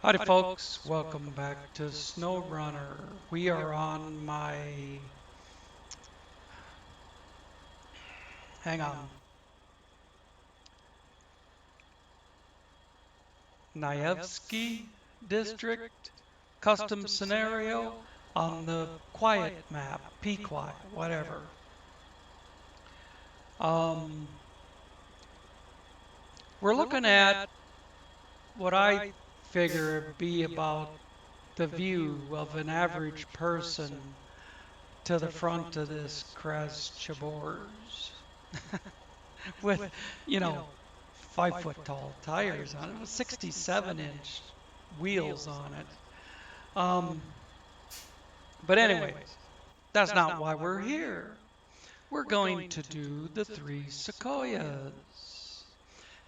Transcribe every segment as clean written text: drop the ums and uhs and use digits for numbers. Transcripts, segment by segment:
Howdy, folks. Welcome back to SnowRunner. We are on my, hang on, KNYAZHEVSKY district custom scenario on the quiet map, Quiet, whatever. Um, we're looking at what I figure be about the view of an average person to the front of this KNYAZHEVSKY with, you know, 5 foot tall tires on it with 67-inch wheels on it. Um, but anyways, that's not why we're here. We're going to do the three Sequoias.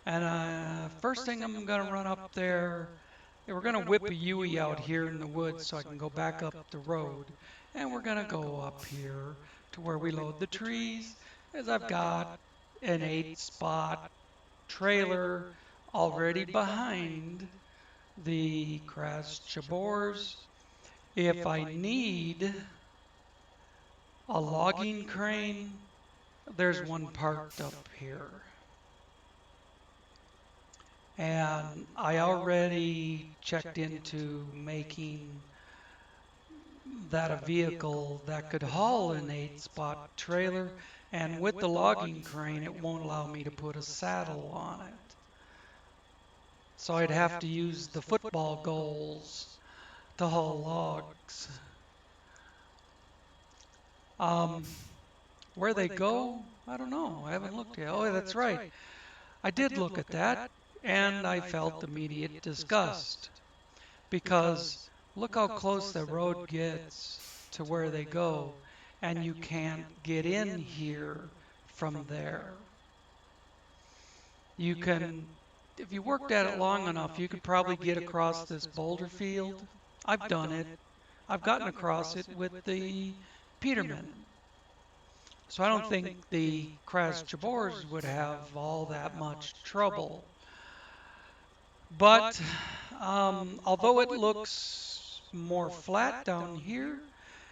And first thing I'm going to run up there, we're going to whip a Yui out here in the woods so I can go back up the road. And we're going to go up here to where we load the trees, as I've got an 8-spot trailer already behind the KNYAZHEVSKY. If I need a logging crane, there's one parked up here. And I already checked into making that a vehicle that could haul an 8-spot trailer, and with the logging crane it won't allow me to put a saddle on it. So I'd have to use the football goals to haul logs. Where they go, I don't know. I haven't looked yet. Oh, that's right. I did look at that, and I felt immediate disgust. Because look how close the road gets to where they go, and you can't get in here from there. You can, if you worked at it long enough, you could probably get across this boulder field. I've done it. I've gotten across it with the Peterman. So I don't think the KNYAZHEVSKYs would have all that much trouble. But although it looks more flat down here,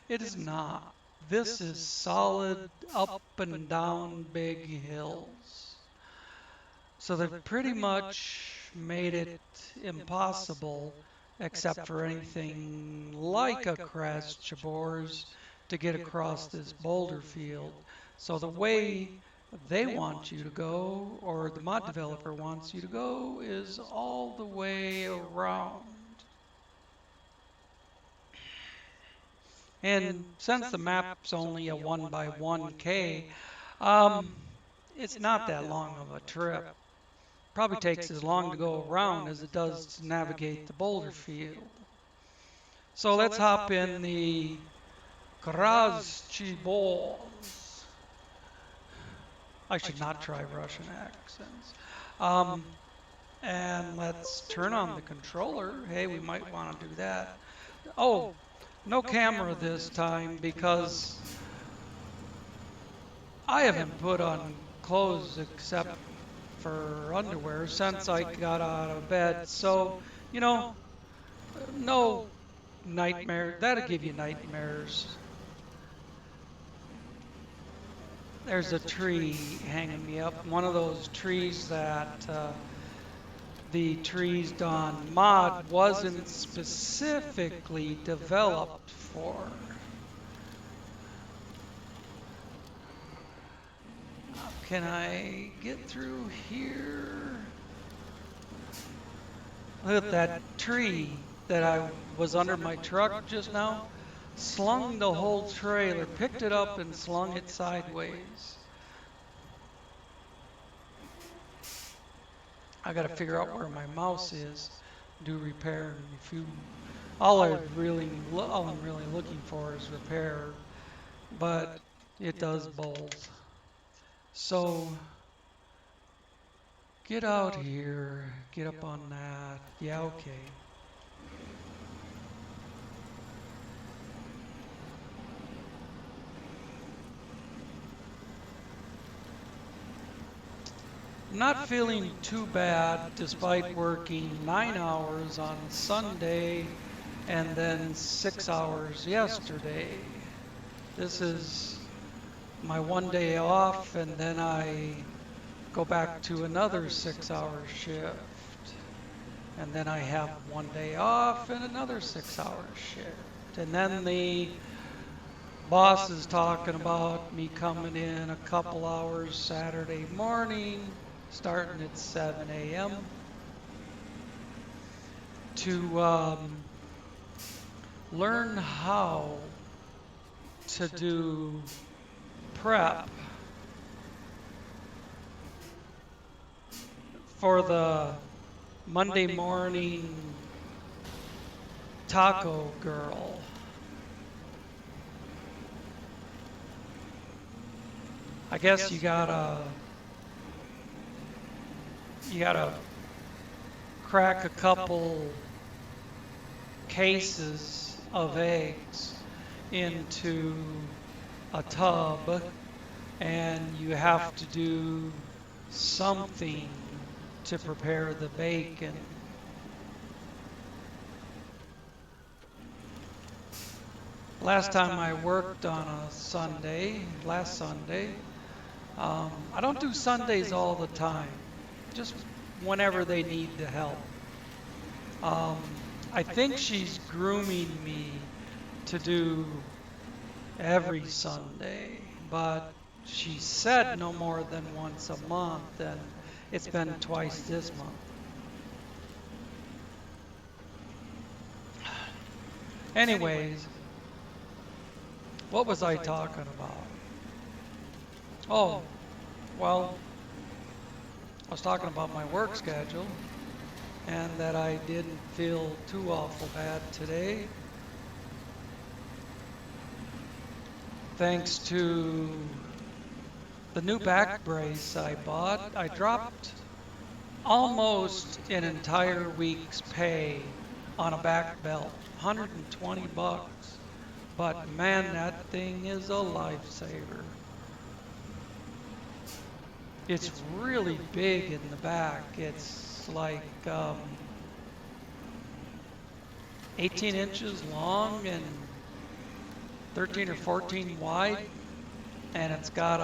it is not. This is solid up and down big hills. So they've pretty much made it impossible, except for anything like a KNYAZHEVSKY, to get across this boulder field. So the way they want you to go, or the mod developer wants you to go, is all the way around. And since the map's only a 1x1K, it's not that long of a trip. Probably takes as long to go around as it does to navigate the boulder field. So let's hop in the KNYAZHEVSKY. I should not try Russian accents. And let's turn on the controller. Hey, we might want to do that. Oh, no camera this time because I haven't put on clothes except for underwear since I got out of bed. So, you know, no nightmare. That'll give you nightmares. There's a tree hanging me up. One of those trees that the Trees Dawn mod wasn't specifically developed for. Can I get through here? Look at that tree that I was under my truck just now. Slung the whole trailer, picked it up and slung it sideways. I gotta figure out where my mouse is. Do repair and refuel. All I'm really looking for is repair, but it does both. So get out here, get up on that. Yeah, okay. I'm not feeling too bad despite working 9 hours on Sunday and then 6 hours yesterday. This is my one day off, and then I go back to another 6 hour shift. And then I have one day off and another 6 hour shift. And then the boss is talking about me coming in a couple hours Saturday morning, starting at 7 a.m. to learn how to do prep for the Monday morning taco girl. I guess you gotta crack a couple cases of eggs into a tub, and you have to do something to prepare the bacon. Last time I worked on a Sunday, last Sunday, I don't do Sundays all the time, just whenever they need the help. I think she's grooming me to do every Sunday, but she said no more than once a month, and it's been twice this month. Anyways, what was I talking about? Oh, well, I was talking about my work schedule and that I didn't feel too awful bad today. Thanks to the new back brace I bought, I dropped almost an entire week's pay on a back belt, 120 bucks. But man, that thing is a lifesaver. It's really big in the back. It's like 18 inches long and 13 or 14 wide, and it's got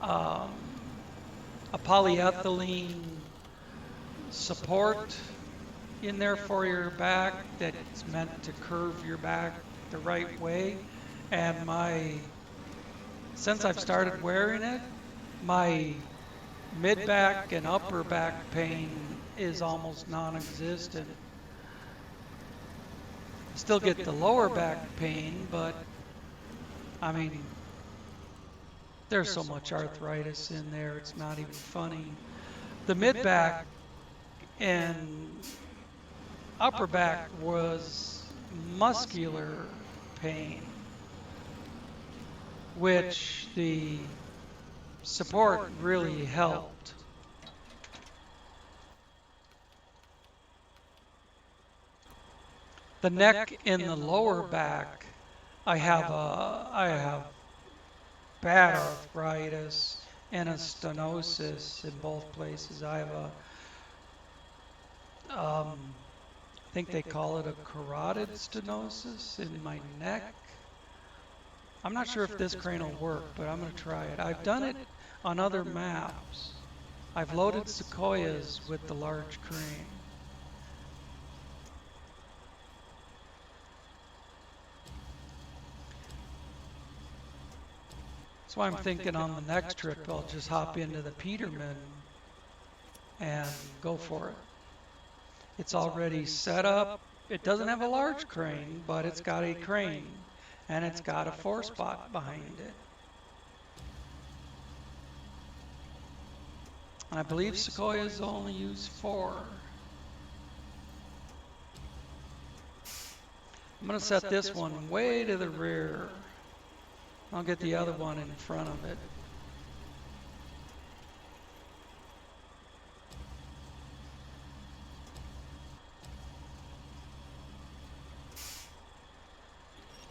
a polyethylene support in there for your back that's meant to curve your back the right way. And since I've started wearing it, my mid back and upper back pain is almost non-existent. Still get the lower back pain, but I mean, there's so much arthritis in there, it's not even funny. The mid back and upper back was muscular pain, which the support really helped. The neck and the lower back, I have bad arthritis and a stenosis in both places. I have I think they call it a carotid stenosis in my neck. I'm not sure if this crane will work, but I'm going to try it. I've done it on other maps. I've loaded Sequoias with the large crane. So I'm thinking on the next trip I'll just hop into the Peterman and go for it. It's already set up. It doesn't have a large crane, but it's got a crane, and it's got a 4-spot behind it. I believe Sequoias only use 4. I'm going to set this one way to the rear. I'll get the other one in front of it.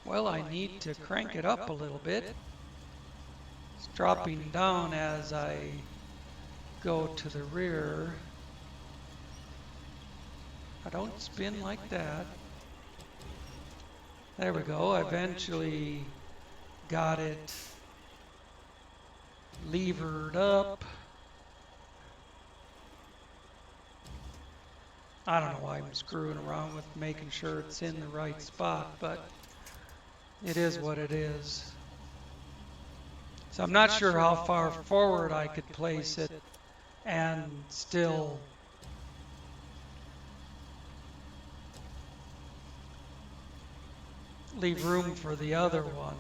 Well, I need to crank it up a little bit. It's dropping down as I go to the rear. I don't spin like that. There we go. I eventually got it levered up. I don't know why I'm screwing around with making sure it's in the right spot, but it is what it is. So I'm not sure how far forward I could place it and still leave room for the other one,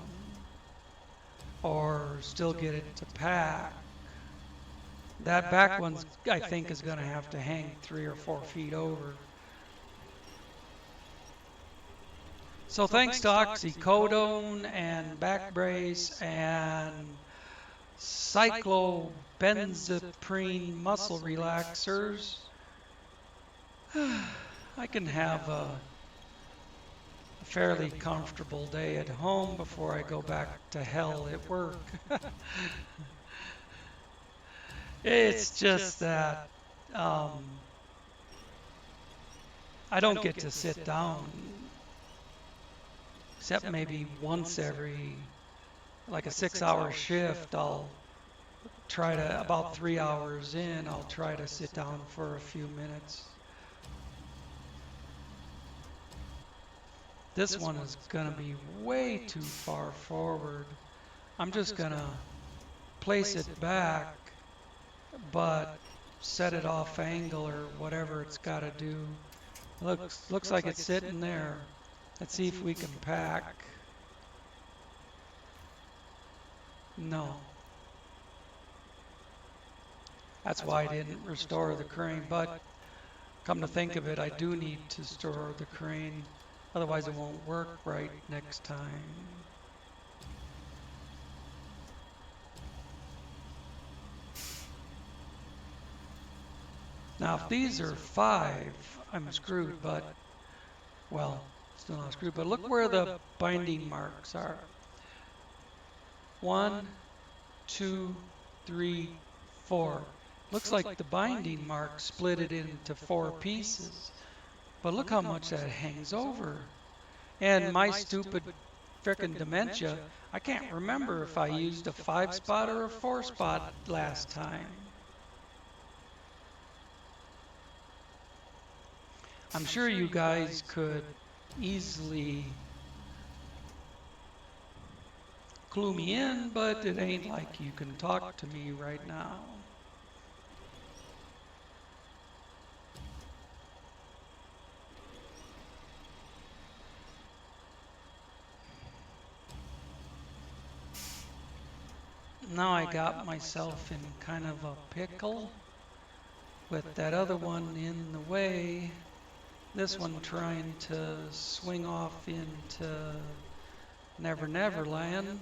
or still get it to pack. That back one's, I think, is going to have to hang 3 or 4 feet over. So thanks to oxycodone and back brace and cyclobenzaprine muscle relaxers, I can have a fairly comfortable day at home before I go back to hell at work. It's just that I don't get to sit down except maybe once every, like a 6-hour shift. I'll try to, about 3 hours in, I'll try to sit down for a few minutes. This one is going to be way too far forward. I'm just going to place it back, but set it off angle or whatever it's got to do. Looks like it's sitting there. Let's see if we can pack. No. That's why I didn't restore the crane, but come to think of it, I do need to store the crane. Otherwise it won't work right next time. Now if these are 5, I'm screwed, but, well, still not screwed, but look where the binding marks are. 1, 2, 3, 4. Looks like the binding mark split it into 4 pieces. But look how much that hangs over. And my stupid frickin' dementia, I can't remember if I used a 5-spot or a 4-spot last time. I'm sure you guys could easily clue me in, but it ain't like you can talk to me right now. Now I got myself in kind of a pickle with that other one in the way. This one trying to swing off into Never Never Land.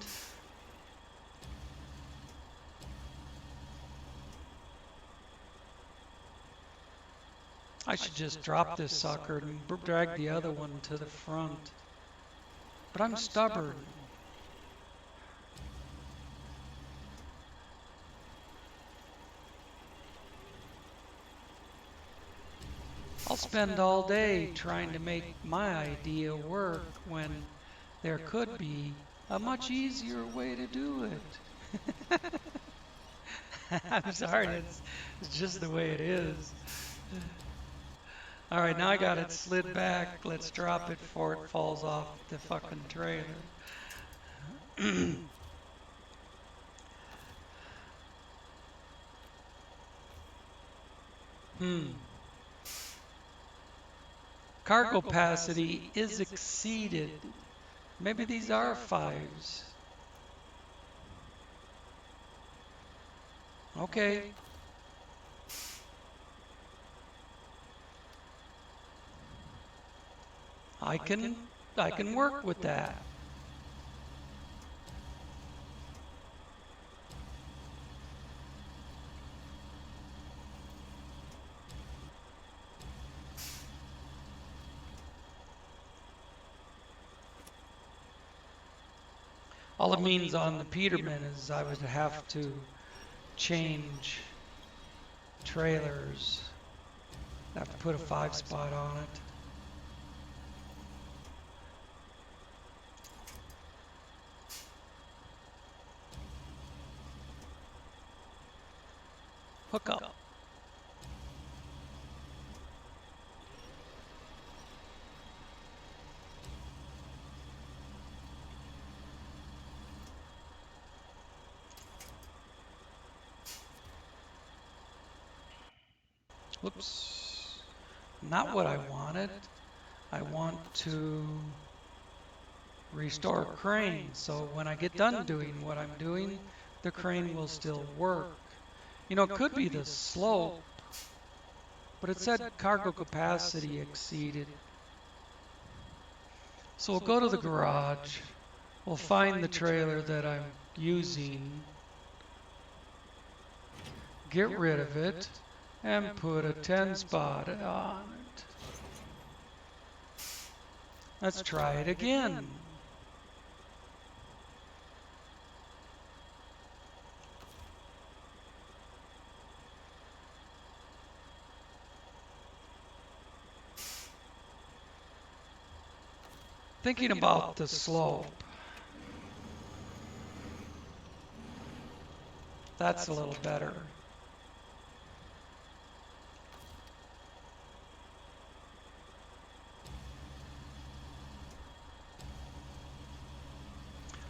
I should just drop this sucker and drag the other one to the front. But I'm stubborn. I'll spend all day trying to make my idea work when there could be a much easier way to do it. I'm sorry, it's just the way it is. All right, now I got it slid back. Let's drop it before it falls off the fucking trailer. Cargo capacity is exceeded. Maybe these are 5s. Okay. I can work with that. All it means on the Peterman is I would have to change trailers. I have to put a 5-spot on it. Hook up. Whoops. Not what I wanted. I want to restore crane, so when I get done doing what I'm doing, the crane will still work. You know, it could be the slope, but it said cargo capacity exceeded. So we'll go to the garage, we'll find the trailer that I'm using, get rid of it, and put a 10-spot on it. Let's try it again. Thinking about the slope. That's a little better.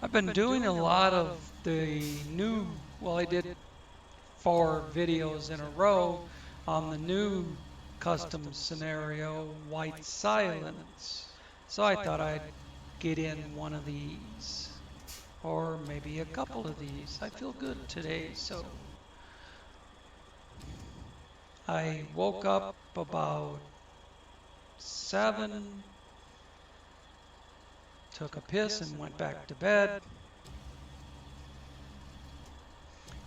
I've been doing a lot of the new, well, I did 4 videos in a row on the new custom scenario, white silence. So I thought I'd get in one of these, or maybe a couple of these. I feel good today, so I woke up about 7, took a piss and went back to bed.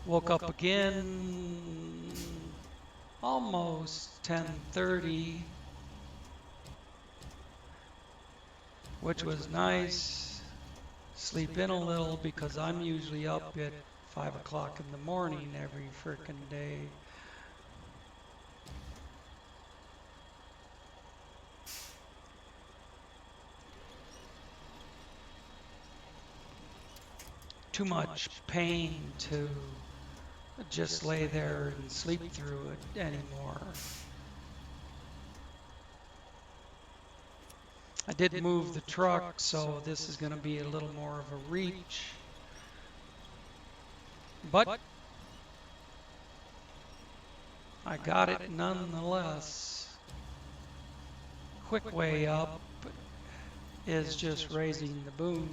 Woke up again almost 10:30, which was nice. Sleep in a little because I'm usually up at 5 o'clock in the morning every frickin' day. Too much pain to just lay there and sleep through it anymore. I did move the truck, so this is going to be a little more of a reach. But I got it nonetheless. Quick way up is just raising the boom.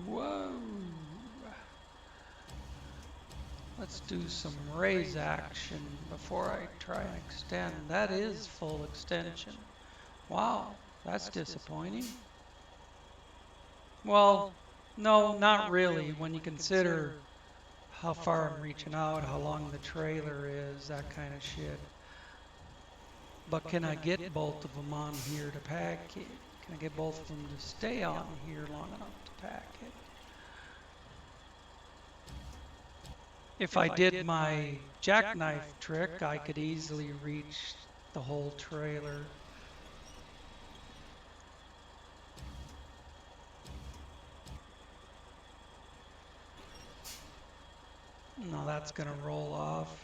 Whoa! Let's do some raise action before I try and extend. That is full extension. Wow, that's disappointing. Well, no, not really. When you consider how far I'm reaching out, how long the trailer is, that kind of shit. But can I get both of them on here to pack it? Can I get both of them to stay on here long enough to pack it? If I did my jackknife trick, I could easily reach the whole trailer. No, that's going to roll off.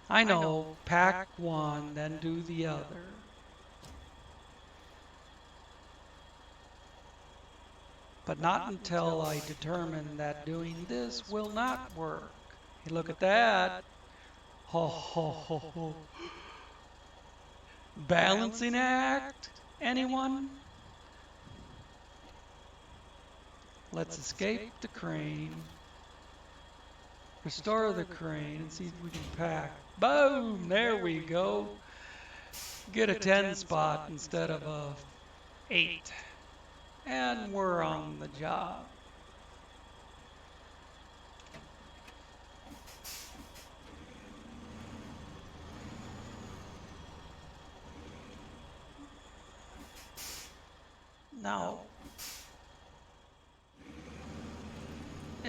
I know, pack one, then do the other. But not until I determine that doing this will not work. Hey, look at that. Ho, ho, ho, ho. Balancing act? Anyone? Let's escape the crane. Restore the crane and see if we can pack. Boom! There we go. Get a 10 spot instead of a 8. And we're on the job. Now,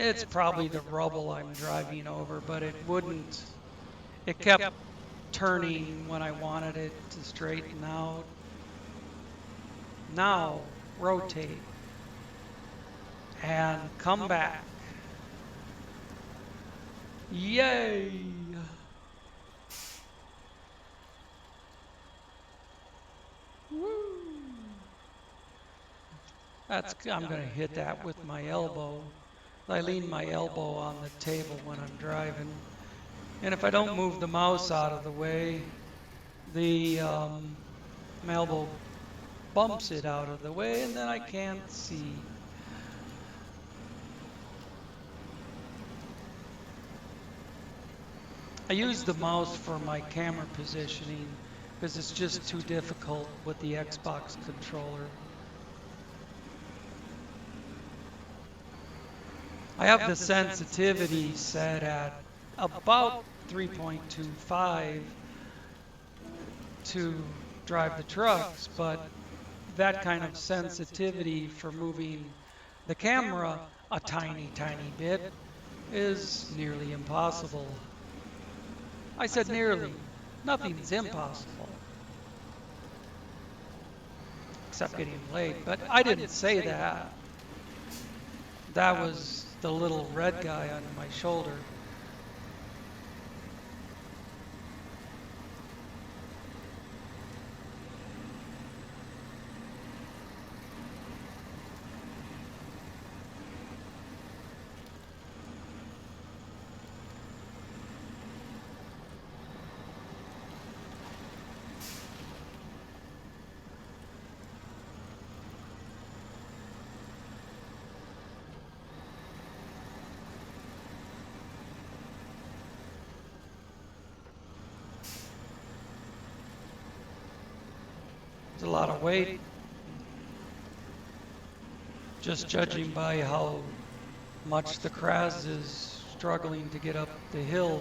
It's probably the rubble I'm driving over, but it wouldn't. It kept turning when I wanted it to straighten out. Now, rotate and come back. Yay! Woo! I'm going to hit that with my elbow. I lean my elbow on the table when I'm driving. And if I don't move the mouse out of the way, the my elbow bumps it out of the way and then I can't see. I use the mouse for my camera positioning because it's just too difficult with the Xbox controller. I have the sensitivity set at about 3.25 to drive the trucks, but that kind of sensitivity for moving the camera a tiny, tiny bit is nearly impossible. I said nearly. Nothing's impossible. Except getting late. But I didn't say that. That was the little red guy on my shoulder. It's a lot of weight. Just judging by how much the KNYAZH is struggling to get up the hill.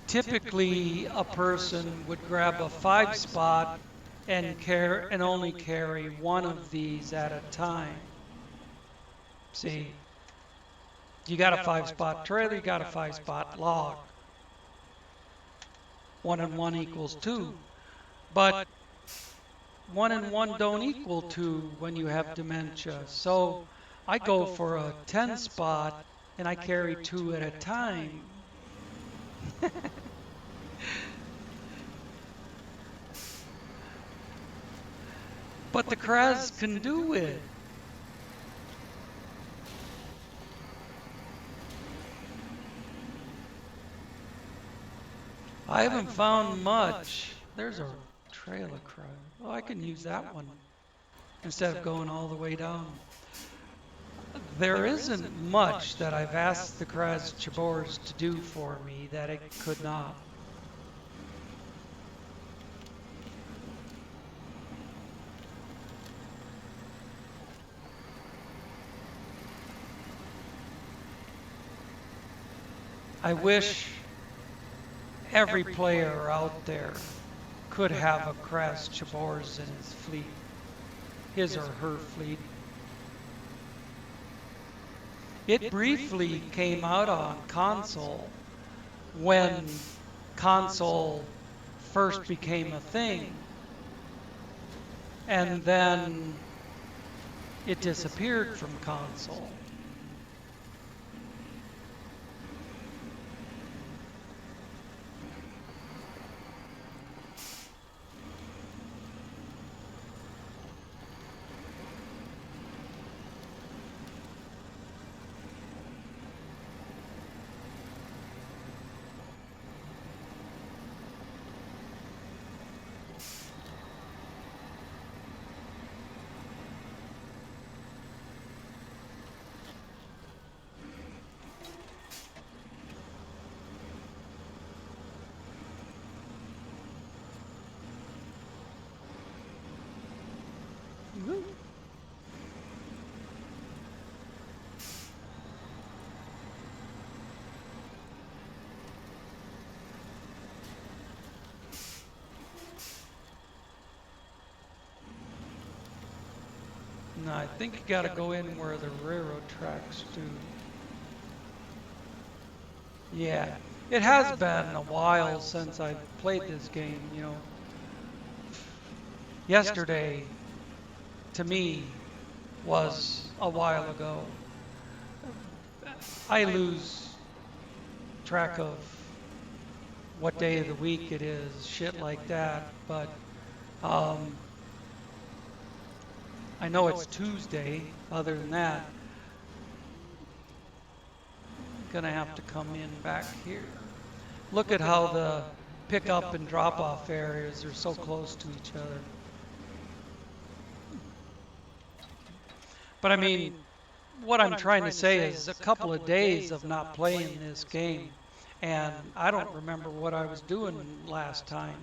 Typically, a person would grab a 5-spot and only carry one of these at a time. See, you got a 5-spot trailer, you got a 5-spot log. 1 and 1 equals 2. But 1 and 1 don't equal 2 when you have dementia. So I go for a 10-spot and I carry 2 at a time. But the KNYAZH can do it. I haven't found much. There's a trailer crowd. Oh, I can use that one instead of going all the way down. There isn't much that I've asked the KNYAZH to do for me that it could not. I wish every player out there could have a KNYAZH in his fleet, his or her fleet. It briefly came out on console when console first became a thing, and then it disappeared from console. No, I think you got to go in where the railroad tracks do. Yeah, it has been a while since I played this game. Yesterday to me was a while ago. I lose track of what day of the week it is, shit like that. But um, I know it's Tuesday. Other than that, gonna have to come in back here. Look at how the pickup and drop off areas are so close to each other. But I mean, what I'm trying to say is a couple of days of not playing this game, and I don't remember what I was doing last time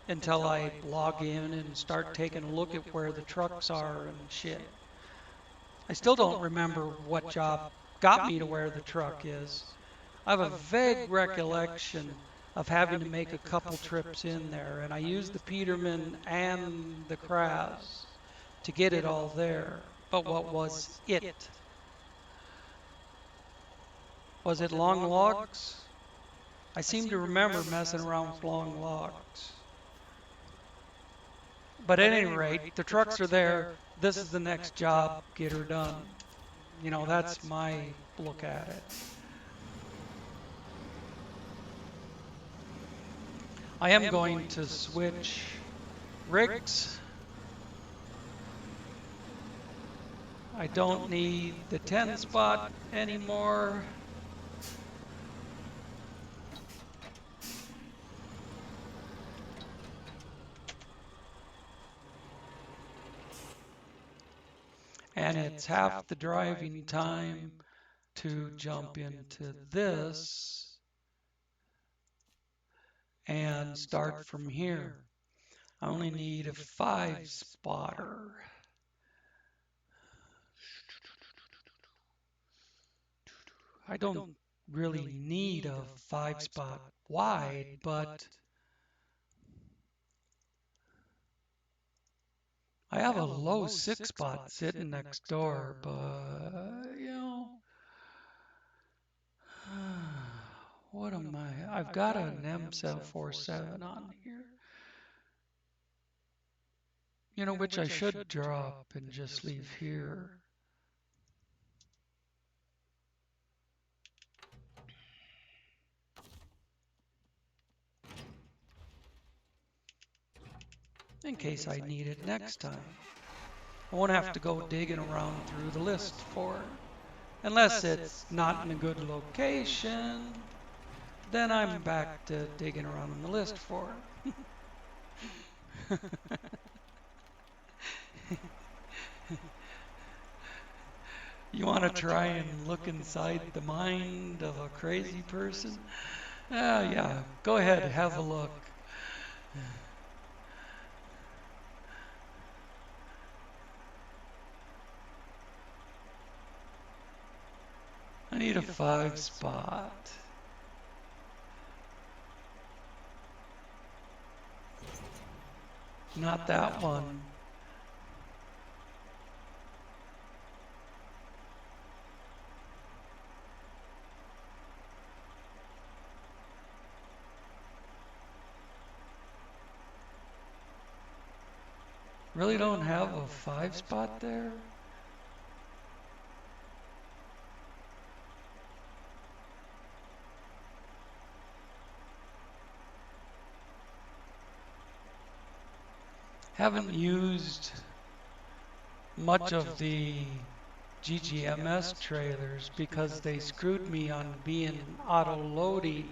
until I log in and start taking a look at where the trucks are and shit. I still don't remember what job got me to where the truck is. I have a vague recollection of having to make a couple trips in there, and I used the Peterman and the Kraz to get it all there. But what was it? Was it long logs? I seem to remember messing around with long logs. But at any rate, the trucks are there. This is the next job. Get her done. That's my look at it. I am going to switch rigs. I don't need the 10 spot anymore. And it's half the driving time to jump into this and start from here. I only need a 5 spotter. I don't really need a 5 spot wide, but I have a low 6 spot sitting next door, but what am I? I've got an M747 on here. Which I should drop and just leave here. In case I need it next time. I won't have to go digging around through the list for it. Unless it's not in a good location, then I'm back to digging around in the list for it. You want to try and look inside the mind of a crazy person? Yeah, go ahead, have a look. I need a 5 spot. Not that one. Really don't have a 5 spot there? Haven't used much of the GGMS trailers because they screwed me on being auto-loading.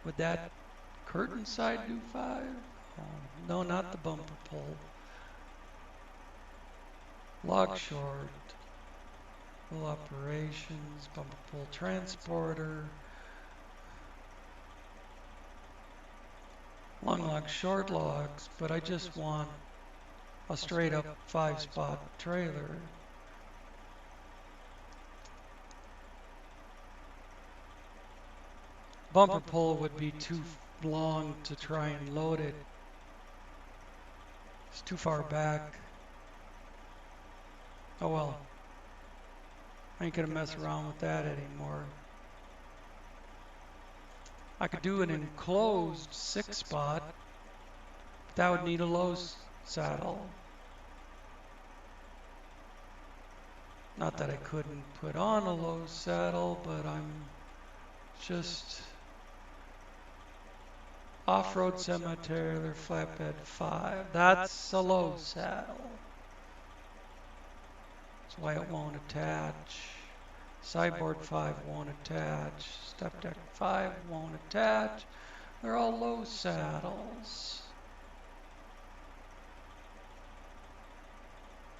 Would that curtain side do 5? Oh, no, not the bumper pull. Log short. Full operations, bumper pull transporter. Long logs, short logs, but I just want a straight up 5 spot trailer. Bumper pull would be too long to try and load it. It's too far back. Oh well. I ain't gonna mess around with that anymore. I could do an enclosed 6-spot, but that would need a low saddle. Not that I couldn't put on a low saddle, but I'm just off-road semi-trailer flatbed 5. That's a low saddle. That's why it won't attach. Sideboard 5 won't attach. Step deck 5 won't attach. They're all low saddles.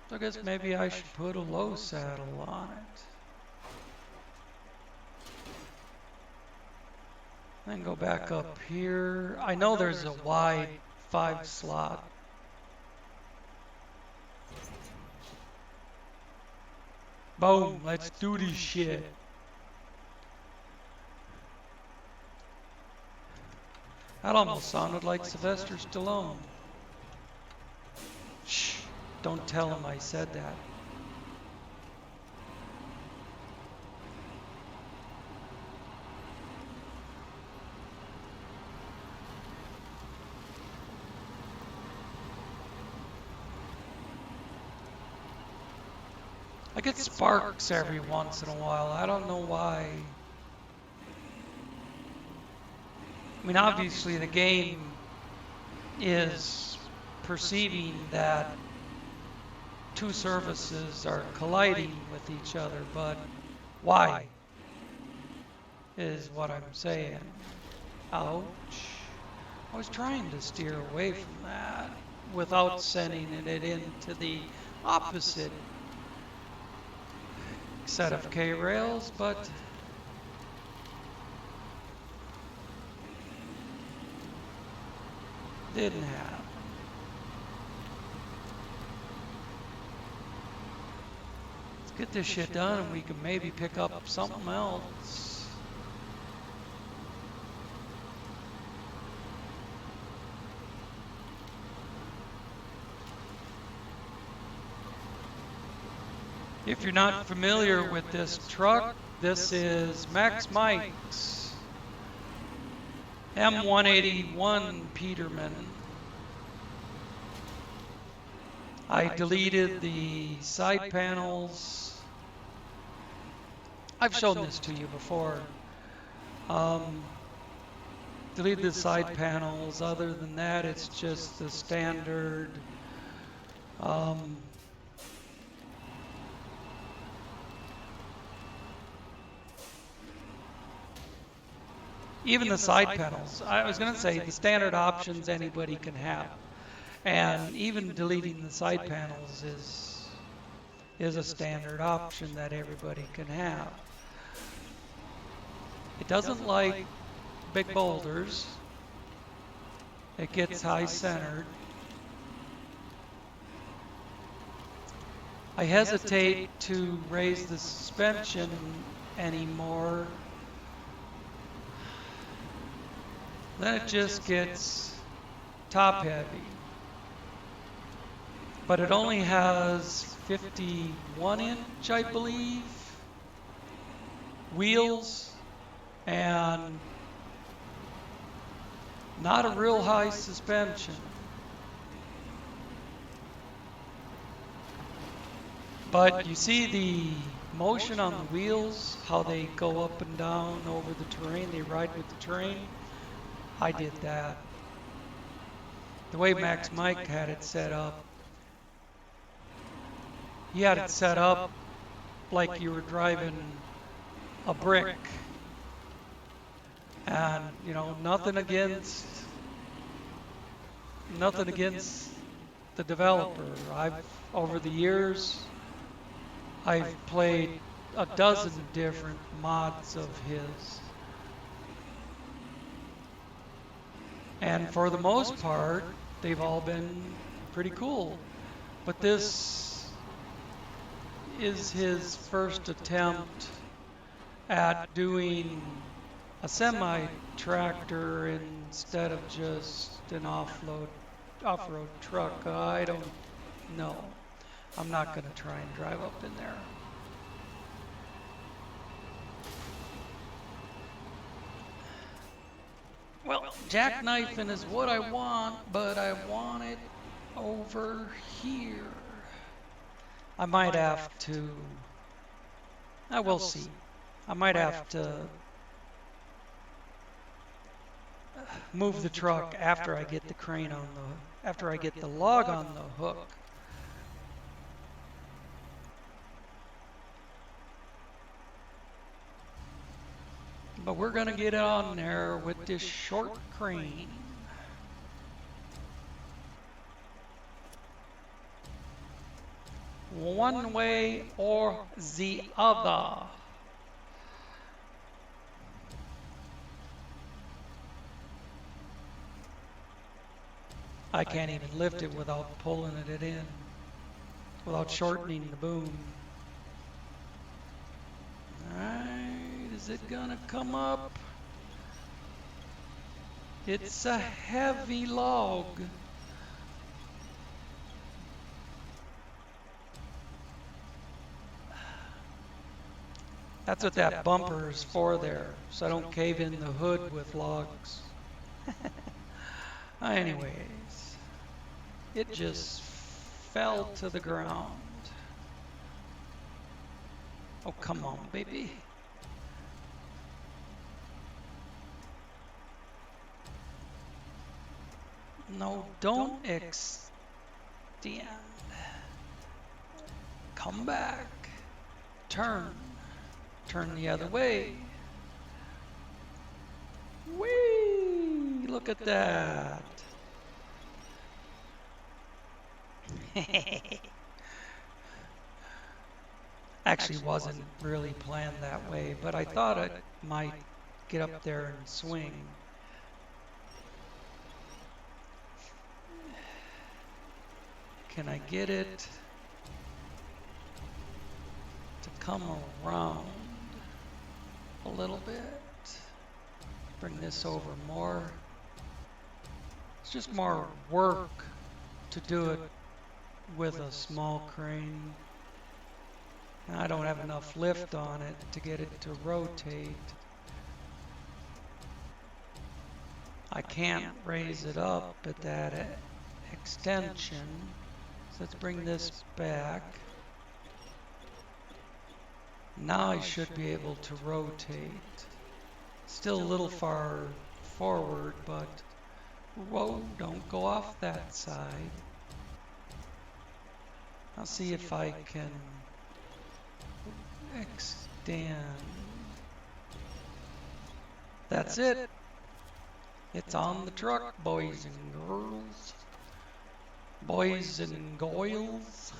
So I guess maybe I should put a low saddle on it. Then go back up here. I know there's a wide 5-slot. Boom, let's do this shit. That almost sounded like Sylvester Stallone. Shh, don't tell him I said that. I get sparks every once in a while. I don't know why. I mean, obviously the game is perceiving that two services are colliding with each other, but why is what I'm saying. Ouch. I was trying to steer away from that without sending it into the opposite set of K-rails, but didn't happen. Let's get this shit done and we can maybe pick up something else. If you're not familiar with this truck, this is Max Mike's M181 Peterman. I deleted the side panels. I've shown this to you before. Deleted the side panels. Other than that, it's just the standard even the side panels. I was going to say the standard options anybody can have. And even deleting the side panels is a standard option that everybody can have. It doesn't like big boulders. It gets high centered. I hesitate to raise the suspension anymore. Then it just gets top heavy. But it only has 51 inch, I believe, wheels and not a real high suspension. But you see the motion on the wheels, how they go up and down over the terrain, they ride with the terrain. I did that. The way Max Mike had it set up, he had it set up like you were driving a brick. And, you know, nothing against the developer. Over the years, I've played a dozen different mods of his. And for the most part, they've all been pretty cool. But this is his first attempt at doing a semi tractor instead of just an off-road truck. I don't know. I'm not going to try and drive up in there. Well, jackknifing is what I want, but I want it over here. I might have to, I will see. I might have to move the truck after I get the crane on the, after I get the log on the hook. But we're going to get it on there with this short crane. One way or the other. I can't even lift it without pulling it in, without shortening the boom. Alright, is it gonna come up? It's a heavy log. That's what that bumper is for there, so I don't cave in the hood with logs. Anyways, it just fell to the ground. Oh, come on, baby. No, don't extend. Come back. Turn. Turn the other way. Whee! Look at that. Actually wasn't really planned that way, but I thought I might get up there and swing. Can I get it to come around a little bit? Bring this over more. It's just more work to do it with a small crane. And I don't have enough lift on it to get it to rotate. I can't raise it up at that extension. So let's bring this back. Now I should be able to rotate. Still a little far forward, but whoa, don't go off that side. I'll see if I can extend. That's it. It's on the truck, boys and girls. Boys and girls.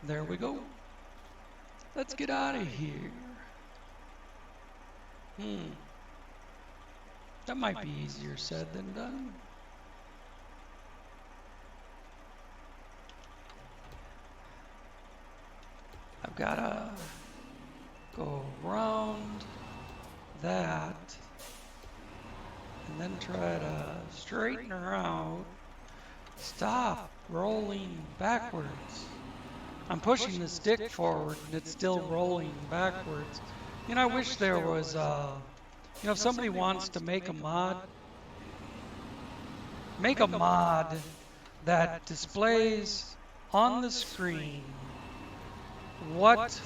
There we go. Let's get out of here. That might be easier said than done. I've got to go around that and then try to straighten her out. Stop rolling backwards. I'm pushing the stick forward and it's still rolling backwards. You know, I wish there was, if somebody wants to make a mod that displays on the screen what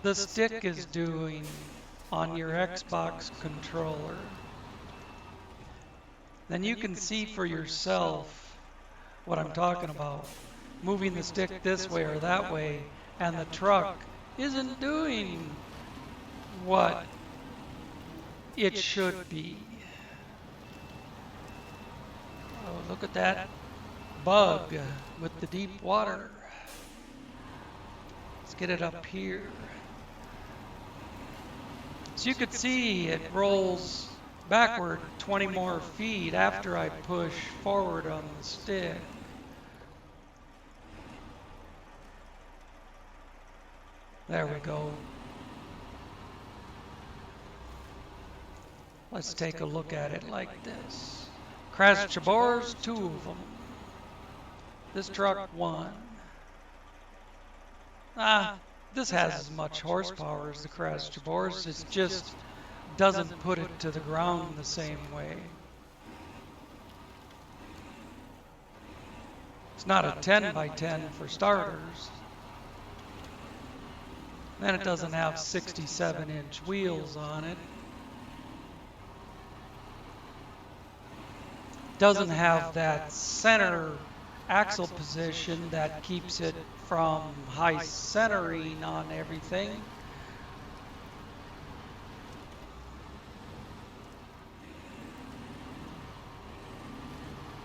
the stick is doing on your Xbox controller. Then you can see for yourself what I'm talking about. Moving the stick this way or that way, and the truck isn't doing what it should be. Oh, look at that bug with the deep water. Let's get it up here. So you could see it rolls backward 20 more feet after I push forward on the stick. There we go. Let's take a look at it like this. Crash Chabors, 2 of them. This truck, 1. This has as much horsepower as the Crash Chabors. It just doesn't put it to the ground the same way. It's not a 10 by 10 for starters. Then it doesn't have 67-inch wheels on it. Doesn't have that center axle position that keeps it from high centering on everything.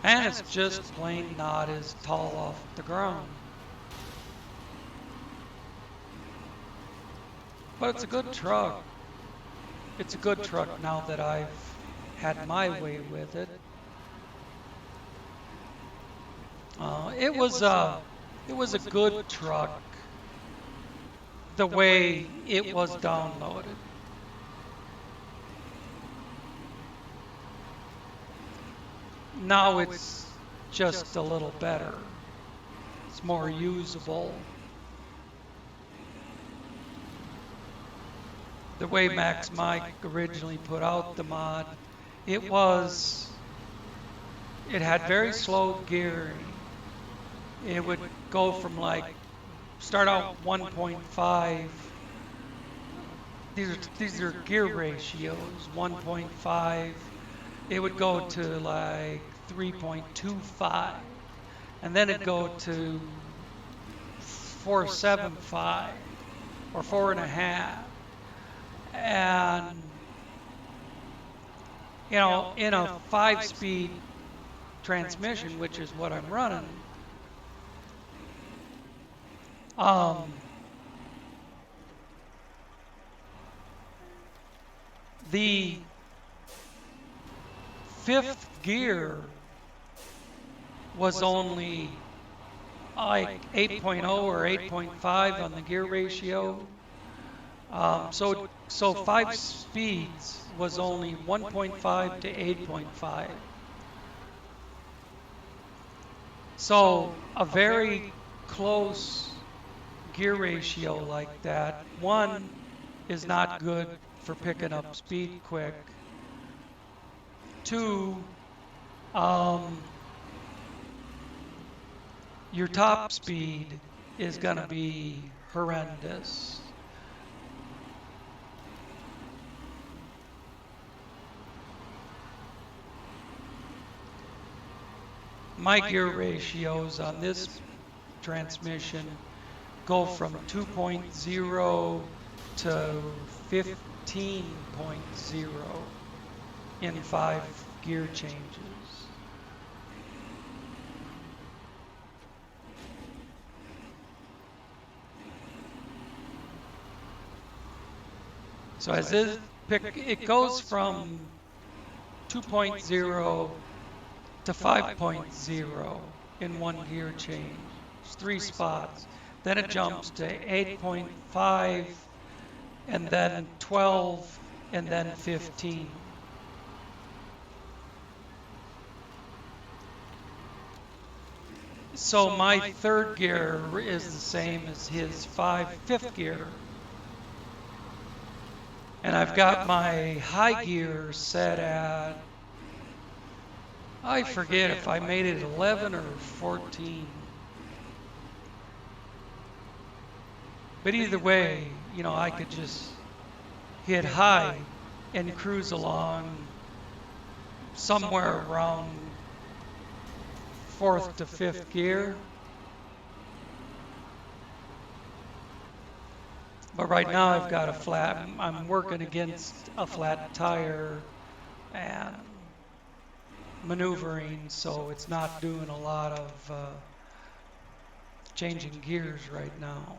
And it's just plain not as tall off the ground. But it's a good truck. It's a good truck now that I've had my way with it. It was a good truck the way it was downloaded. Now it's just a little better. It's more usable. The way Max Mike originally put out the mod, it had very slow gearing. It would go from start out 1.5. These are gear ratios, 1.5. It would go to 3.25, and then it'd go to 4.75 or 4.5. And in a 5-speed transmission, which is what I'm running, the 5th gear was only 8.0 or 8.5 on the gear ratio. So 5 speeds was only 1.5 to 8.5. So a very close gear ratio like that, 1 is not good for picking up speed quick. 2, your top speed is going to be horrendous. My gear ratios on this transmission go from 2.0 to 15.0 in 5 gear changes. So as it goes from 2.0 to 5.0 in 1 gear change. It's 3 spots. Then it jumps to 8.5, and then 12, and then 15. So my 3rd gear is the same as his 5th gear. And I've got my high gear set at, I forget if I made it 11 or 14. But either way, I could just hit high and cruise along somewhere around 4th to 5th gear. But right now I've got a flat, I'm working against a flat tire and maneuvering, so it's not doing a lot of changing gears right now.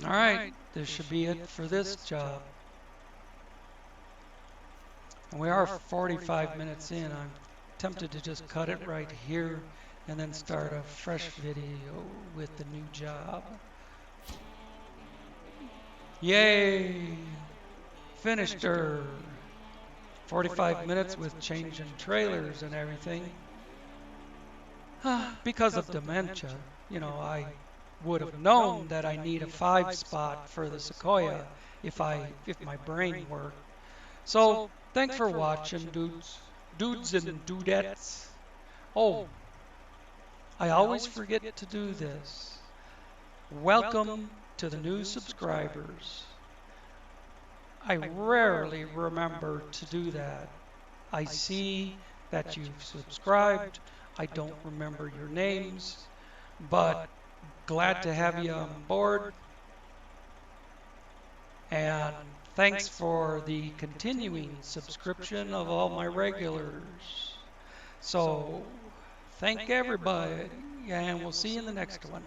All right, this should be it for this job. And we are 45 minutes in. I'm tempted to just cut it right here and then start a fresh video with the new job. Yay! Finished her. 45 minutes with changing trailers and everything. Because of dementia, I would have known that I need a 5 spot for the Sequoia if my brain worked. So thanks for watching, dudes and dudettes. Oh, I always forget to do this. Welcome to the new subscribers. I rarely remember to do that. I see that you've subscribed. I don't remember your names, but glad to have you on board. And thanks for the continuing subscription of all my regulars. So thank everybody, and we'll see you in the next one.